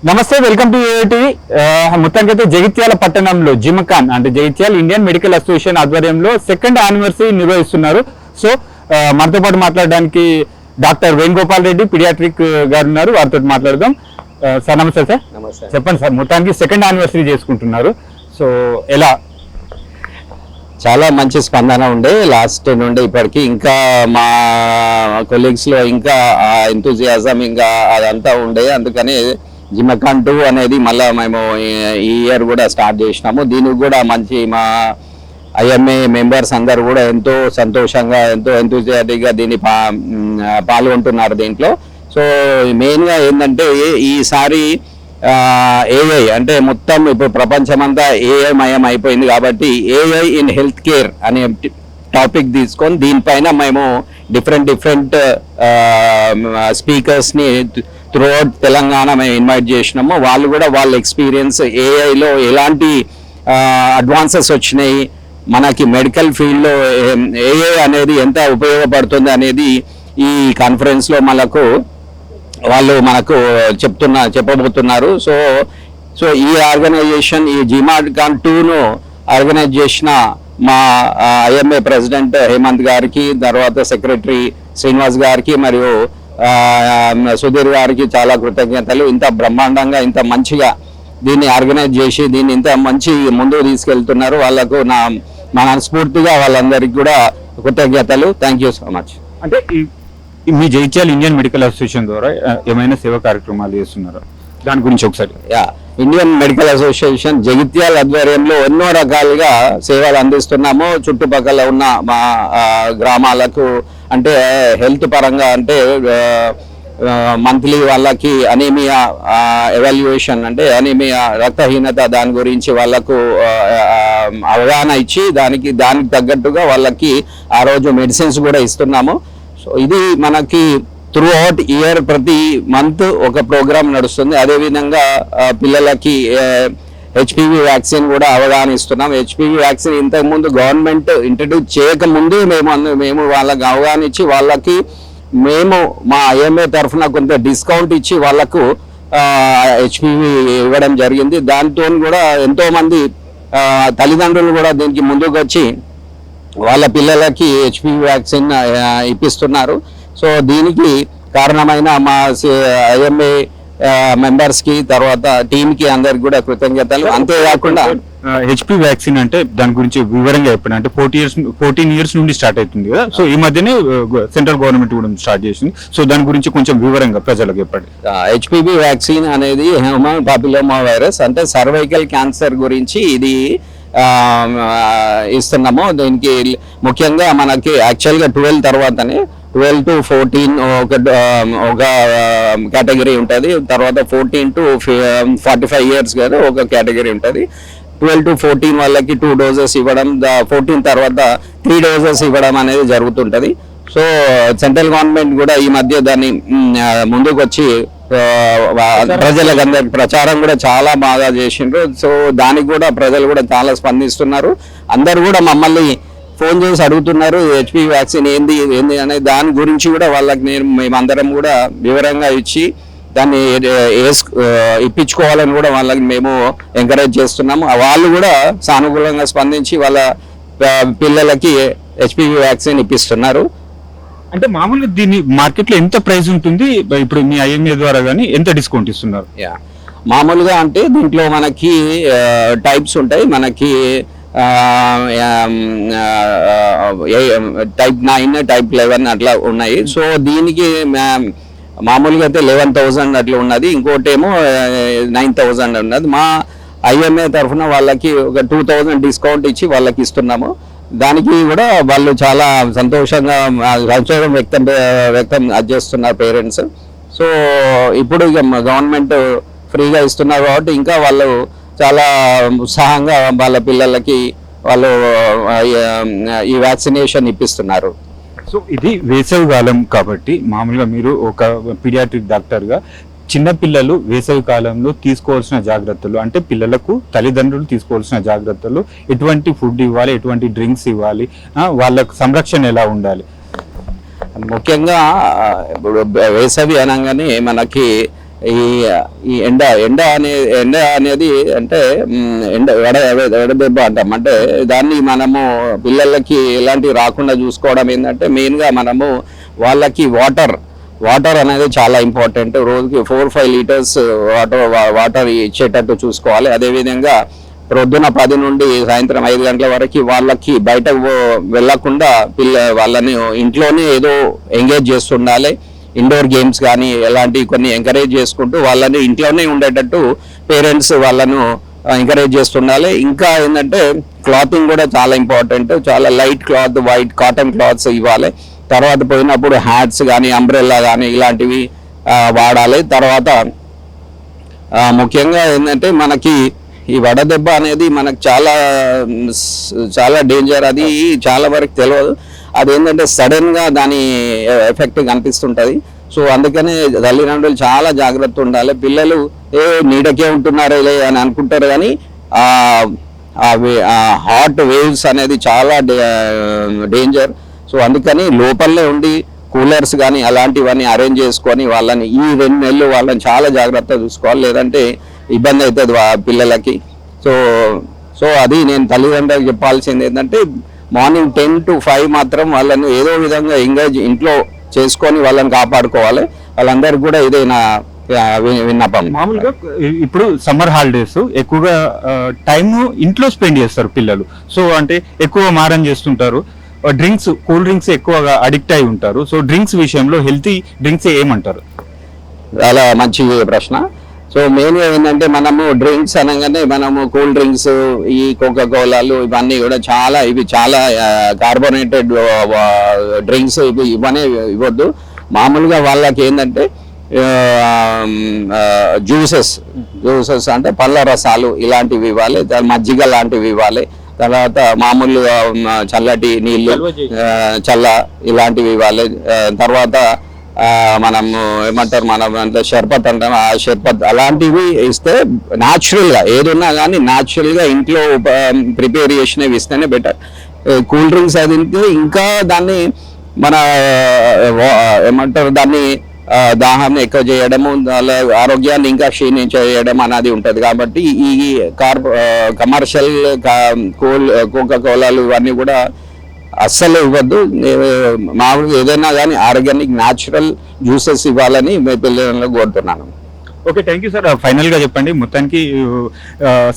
నమస్తే, welcome to ATV. మొత్తానికైతే జగిత్యాల పట్టణంలో జిమ్ఖాన్ అంటే జగిత్యాల ఇండియన్ మెడికల్ అసోసియేషన్ ఆధ్వర్యంలో 2nd యానివర్సరీ నిర్వహిస్తున్నారు. సో మనతో పాటు మాట్లాడడానికి డాక్టర్ వేణుగోపాల్ రెడ్డి పీడియాట్రిక్ గారు ఉన్నారు. వారితో మాట్లాడదాం. సార్ నమస్తే. సార్ నమస్తే. చెప్పండి సార్, మొత్తానికి 2nd యానివర్సరీ చేసుకుంటున్నారు. సో ఎలా? చాలా మంచి స్పందన ఉండే లాస్ట్ నుండి ఇప్పటికి. ఇంకా మా కొలీగ్స్లో ఇంకా ఎంతూజియాజం ఇంకా అదంతా ఉండే. అందుకని జిమ్ఖాన్ 2 అనేది మళ్ళీ మేము ఈ ఇయర్ కూడా స్టార్ట్ చేసినాము. దీనికి కూడా మంచి మా ఐఎంఏ మెంబర్స్ అందరు కూడా ఎంతో సంతోషంగా ఎంతో ఎంతూజియాటిక్గా దీన్ని పాల్గొంటున్నారు దీంట్లో. సో మెయిన్గా ఏంటంటే ఈసారి ఏఐ అంటే మొత్తం ఇప్పుడు ప్రపంచమంతా ఏఐ మయం అయిపోయింది కాబట్టి ఏఐ ఇన్ హెల్త్ కేర్ అనే టాపిక్ తీసుకొని దీనిపైన మేము డిఫరెంట్ స్పీకర్స్ని త్రూఅవుట్ తెలంగాణ మేము ఇన్వైట్ చేసినాము. వాళ్ళు కూడా వాళ్ళ ఎక్స్పీరియన్స్ ఏఐలో ఎలాంటి అడ్వాన్సెస్ వచ్చినాయి, మనకి మెడికల్ ఫీల్డ్లో ఏఐ అనేది ఎంత ఉపయోగపడుతుంది అనేది ఈ కాన్ఫరెన్స్లో వాళ్ళు మనకు చెప్పబోతున్నారు. సో ఈ ఆర్గనైజేషన్ ఈ జిమ్ఖాన్ 2ను ఆర్గనైజ్ చేసిన మా ఐఎంఏ ప్రెసిడెంట్ హేమంత్ గారికి, తర్వాత సెక్రటరీ శ్రీనివాస్ గారికి మరియు సుధీర్ గారికి చాలా కృతజ్ఞతలు. ఇంత బ్రహ్మాండంగా ఇంత మంచిగా దీన్ని ఆర్గనైజ్ చేసి దీన్ని ఇంత మంచి ముందుకు తీసుకెళ్తున్నారు. వాళ్ళకు నా మనస్ఫూర్తిగా వాళ్ళందరికీ కూడా కృతజ్ఞతలు. Thank you so much. అంటే మీ జగిత్యాల ఇండియన్ మెడికల్ అసోసియేషన్ ద్వారా ఏమైనా సేవా కార్యక్రమాలు చేస్తున్నారా? దాని గురించి ఒకసారి. ఇండియన్ మెడికల్ అసోసియేషన్ జగిత్యాల ఆధ్వర్యంలో ఎన్నో రకాలుగా సేవలు అందిస్తున్నాము. చుట్టుపక్కల ఉన్న మా గ్రామాలకు అంటే హెల్త్ పరంగా అంటే మంత్లీ వాళ్ళకి అనీమియా ఎవాల్యుయేషన్ అంటే అనీమియా రక్తహీనత దాని గురించి వాళ్ళకు అవగాహన ఇచ్చి దానికి తగ్గట్టుగా వాళ్ళకి ఆ రోజు మెడిసిన్స్ కూడా ఇస్తున్నాము. సో ఇది మనకి త్రూ అవుట్ ఇయర్ ప్రతి మంత్ ఒక ప్రోగ్రామ్ నడుస్తుంది. అదేవిధంగా పిల్లలకి హెచ్పివి వ్యాక్సిన్ కూడా అవగాహన ఇస్తున్నాం. హెచ్పివి వ్యాక్సిన్ ఇంతకుముందు గవర్నమెంట్ ఇంట్రడ్యూస్ చేయకముందే మేము వాళ్ళకి అవగాహన ఇచ్చి వాళ్ళకి మేము మా ఐఎంఏ తరఫున కొంత డిస్కౌంట్ ఇచ్చి వాళ్ళకు హెచ్పివి ఇవ్వడం జరిగింది. దాంతో కూడా ఎంతోమంది తల్లిదండ్రులు కూడా దీనికి ముందుకు వచ్చి వాళ్ళ పిల్లలకి హెచ్పివి వ్యాక్సిన్ ఇప్పిస్తున్నారు. సో దీనికి కారణమైన మా ఐఎంఏ మెంబర్స్కి తర్వాత టీంకి అందరికి కూడా కృతజ్ఞతలు. అంతేకాకుండా హెచ్పి వ్యాక్సిన్ అంటే దాని గురించి వివరంగా చెప్పండి. అంటే 14 years నుండి స్టార్ట్ అవుతుంది కదా. సో ఈ మధ్యనే సెంట్రల్ గవర్నమెంట్ కూడా స్టార్ట్ చేసింది. సో దాని గురించి కొంచెం వివరంగా ప్రజలకు చెప్పండి. హెచ్పివి వ్యాక్సిన్ అనేది హ్యూమన్ పాపులోమా వైరస్ అంటే సర్వైకల్ క్యాన్సర్ గురించి ఇది ఇస్తున్నాము. దీనికి ముఖ్యంగా మనకి యాక్చువల్గా 12 తర్వాతనే 12 to 14 ఒక కేటగిరీ ఉంటుంది. తర్వాత 14 to 45 years కదా ఒక కేటగిరీ ఉంటుంది. 12 to 14 వాళ్ళకి 2 doses ఇవ్వడం, 14 తర్వాత 3 doses ఇవ్వడం అనేది జరుగుతుంటుంది. సో సెంట్రల్ గవర్నమెంట్ కూడా ఈ మధ్య దాన్ని ముందుకు వచ్చి ప్రజలకు అందరికి ప్రచారం కూడా చాలా బాగా చేసిండ్రు. సో దానికి కూడా ప్రజలు కూడా చాలా స్పందిస్తున్నారు. అందరు కూడా మమ్మల్ని ఫోన్ చేసి అడుగుతున్నారు హెచ్పివి వ్యాక్సిన్ ఏంది అనే దాని గురించి కూడా వాళ్ళకి మేమందరం కూడా వివరంగా ఇచ్చి దాన్ని ఇప్పించుకోవాలని కూడా వాళ్ళకి మేము ఎంకరేజ్ చేస్తున్నాము. వాళ్ళు కూడా సానుకూలంగా స్పందించి వాళ్ళ పిల్లలకి హెచ్పివి వ్యాక్సిన్ ఇప్పిస్తున్నారు. అంటే మామూలుగా దీన్ని మార్కెట్లో ఎంత ప్రైస్ ఉంటుంది? ఇప్పుడు మీ ఐఎంఏ ద్వారా కానీ ఎంత డిస్కౌంట్ ఇస్తున్నారు? మామూలుగా అంటే దీంట్లో మనకి టైప్స్ ఉంటాయి. మనకి టైప్ 9, టైప్ 11 అట్లా ఉన్నాయి. సో దీనికి మామూలుగా అయితే 11,000 అట్లా ఉన్నది. ఇంకోటి ఏమో 9,000 ఉన్నది. మా ఐఎంఏ తరఫున వాళ్ళకి ఒక 2,000 డిస్కౌంట్ ఇచ్చి వాళ్ళకి ఇస్తున్నాము. దానికి కూడా వాళ్ళు చాలా సంతోషంగా సంతోషం వ్యక్తం చేస్తున్నారు పేరెంట్స్. సో ఇప్పుడు ఇక గవర్నమెంట్ ఫ్రీగా ఇస్తున్నారు కాబట్టి ఇంకా వాళ్ళు చాలా ఉత్సాహంగా వాళ్ళ పిల్లలకి వాళ్ళు ఈ వ్యాక్సినేషన్ ఇప్పిస్తున్నారు. సో ఇది వేసవి కాలం కాబట్టి మామూలుగా మీరు ఒక పీడియాట్రిక్ డాక్టర్గా చిన్నపిల్లలు వేసవి కాలంలో తీసుకోవాల్సిన జాగ్రత్తలు అంటే పిల్లలకు తల్లిదండ్రులు తీసుకోవాల్సిన జాగ్రత్తలు, ఎటువంటి ఫుడ్ ఇవ్వాలి, ఎటువంటి డ్రింక్స్ ఇవ్వాలి, వాళ్ళకు సంరక్షణ ఎలా ఉండాలి? ముఖ్యంగా ఇప్పుడు వేసవి అనగానే మనకి ఈ ఈ ఎండ అనేది అంటే వడదెబ్బ అంటాం. అంటే దాన్ని మనము పిల్లలకి ఎలాంటివి రాకుండా చూసుకోవడం ఏంటంటే మెయిన్గా మనము వాళ్ళకి వాటర్ అనేది చాలా ఇంపార్టెంట్. రోజుకి 4-5 లీటర్స్ వాటర్ ఇచ్చేటట్టు చూసుకోవాలి. అదేవిధంగా ప్రొద్దున 10 నుండి సాయంత్రం 5 గంటల వరకు వాళ్ళకి బయటకు వెళ్ళకుండా వాళ్ళని ఇంట్లోనే ఏదో ఎంగేజ్ చేస్తుండాలి. ఇండోర్ గేమ్స్ కానీ ఎలాంటివి కొన్ని ఎంకరేజ్ చేసుకుంటూ వాళ్ళని ఇంట్లోనే ఉండేటట్టు పేరెంట్స్ వాళ్ళను ఎంకరేజ్ చేస్తుండాలి. ఇంకా ఏంటంటే క్లాతింగ్ కూడా చాలా ఇంపార్టెంట్. చాలా light cloth, white cotton clothes ఇవ్వాలి. తర్వాత పోయినప్పుడు హ్యాట్స్ కానీ అంబ్రెల్లా కానీ ఇలాంటివి వాడాలి. తర్వాత ముఖ్యంగా ఏంటంటే మనకి ఈ వడదెబ్బ అనేది మనకు చాలా డేంజర్. అది చాలా వరకు తెలియదు. అదేంటంటే సడన్గా దాని ఎఫెక్ట్ కనిపిస్తుంటుంది. సో అందుకనే తల్లిదండ్రులు చాలా జాగ్రత్త ఉండాలి. పిల్లలు నీడకే ఉంటున్నారే అని అనుకుంటారు, కానీ హాట్ వేవ్స్ అనేది చాలా డేంజర్. సో అందుకని లోపలనే ఉండి కూలర్స్ కానీ అలాంటివన్నీ అరేంజ్ చేసుకొని వాళ్ళని ఈ 2 నెలలు వాళ్ళని చాలా జాగ్రత్తగా చూసుకోవాలి, లేదంటే ఇబ్బంది అవుతుంది పిల్లలకి. సో అది నేను తల్లిదండ్రులకు చెప్పాల్సింది ఏంటంటే మార్నింగ్ 10 to 5 మాత్రం వాళ్ళని ఏదో విధంగా ఎంగేజ్ ఇంట్లో చేసుకొని వాళ్ళని కాపాడుకోవాలి. వాళ్ళందరికీ కూడా ఇదే నా విన్నపం. మామూలుగా ఇప్పుడు సమ్మర్ హాలిడేస్ ఎక్కువగా టైం ఇంట్లో స్పెండ్ చేస్తారు పిల్లలు. సో అంటే ఎక్కువ మారం చేస్తుంటారు, కూల్ డ్రింక్స్ ఎక్కువగా అడిక్ట్ అయి ఉంటారు. సో డ్రింక్స్ విషయంలో హెల్తీ డ్రింక్స్ ఏమంటారు? చాలా మంచి ప్రశ్న. సో మెయిన్గా ఏంటంటే మనము డ్రింక్స్ అనగానే మనము కూల్ డ్రింక్స్, ఈ కోకా కోలాలు ఇవన్నీ కూడా ఇవి చాలా కార్బోనేటెడ్ డ్రింక్స్ ఇవ్వద్దు. మామూలుగా వాళ్ళకి ఏంటంటే జ్యూసెస్ అంటే పళ్ళ రసాలు ఇలాంటివి ఇవ్వాలి, మజ్జిగ లాంటివి ఇవ్వాలి. తర్వాత మామూలుగా చల్లటి నీళ్ళు, ఇలాంటివి ఇవ్వాలి. తర్వాత మనము ఏమంటారు, మనం అంటే షర్బత్ అంటాం, ఆ షర్బత్ అలాంటివి ఇస్తే న్యాచురల్గా ఏదున్నా కానీ న్యాచురల్గా ఇంట్లో ప్రిపేర్ చేసినవి ఇస్తేనే బెటర్. కూల్ డ్రింక్స్ అది ఇంకా దాన్ని మన ఏమంటారు దాన్ని దాహాన్ని ఎక్కువ చేయడము, ఆరోగ్యాన్ని ఇంకా క్షీణించేయడం అనేది ఉంటుంది. కాబట్టి ఈ కమర్షియల్ కోకా కోలాలు ఇవన్నీ కూడా అస్సలు ఇవ్వద్దు. మామూలుగా ఏదైనా కానీ ఆర్గానిక్ న్యాచురల్ జ్యూసెస్ ఇవ్వాలని మీ పిల్లలను కోరుతున్నాను. Okay, thank you sir. Final గా చెప్పండి, మొత్తానికి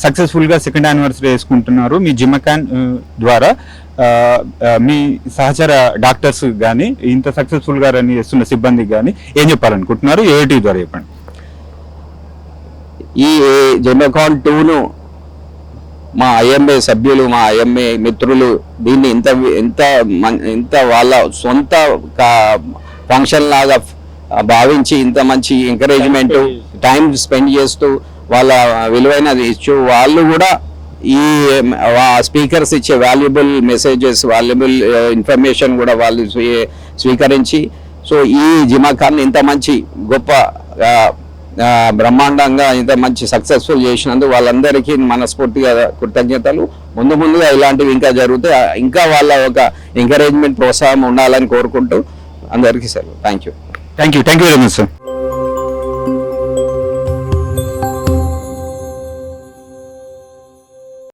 సక్సెస్ఫుల్ గా 2nd యానివర్సరీ వేసుకుంటున్నారు మీ జిమ్మకాన్ ద్వారా. మీ సహచర డాక్టర్స్ కానీ ఇంత సక్సెస్ఫుల్ గా రన్ చేస్తున్న సిబ్బందికి కానీ ఏం చెప్పాలనుకుంటున్నారు? ఏఐటీ ద్వారా చెప్పండి. ఈ జిమ్మకాన్ 2ను మా ఐఎంఏ సభ్యులు, మా ఐఎంఏ మిత్రులు దీన్ని ఇంత వాళ్ళ సొంత ఫంక్షన్ లాగా భావించి ఇంత మంచి ఎంకరేజ్మెంట్ టైం స్పెండ్ చేస్తూ వాళ్ళ విలువైనది ఇచ్చు, వాళ్ళు కూడా ఈ స్పీకర్స్ ఇచ్చే వాల్యుబుల్ మెసేజెస్, వాల్యుబుల్ ఇన్ఫర్మేషన్ కూడా వాళ్ళు స్వీకరించి, సో ఈ జిమ్మకాన్ని ఇంత మంచి గొప్ప బ్రహ్మాండంగా ఇంత మంచి సక్సెస్ఫుల్ చేసినందుకు వాళ్ళందరికీ మనస్ఫూర్తిగా కృతజ్ఞతలు. ముందుగా ఇలాంటివి ఇంకా జరిగితే ఇంకా వాళ్ళ ఒక ఎంకరేజ్మెంట్ ప్రోత్సాహం ఉండాలని కోరుకుంటూ అందరికీ సెలవు. Thank you very much sir.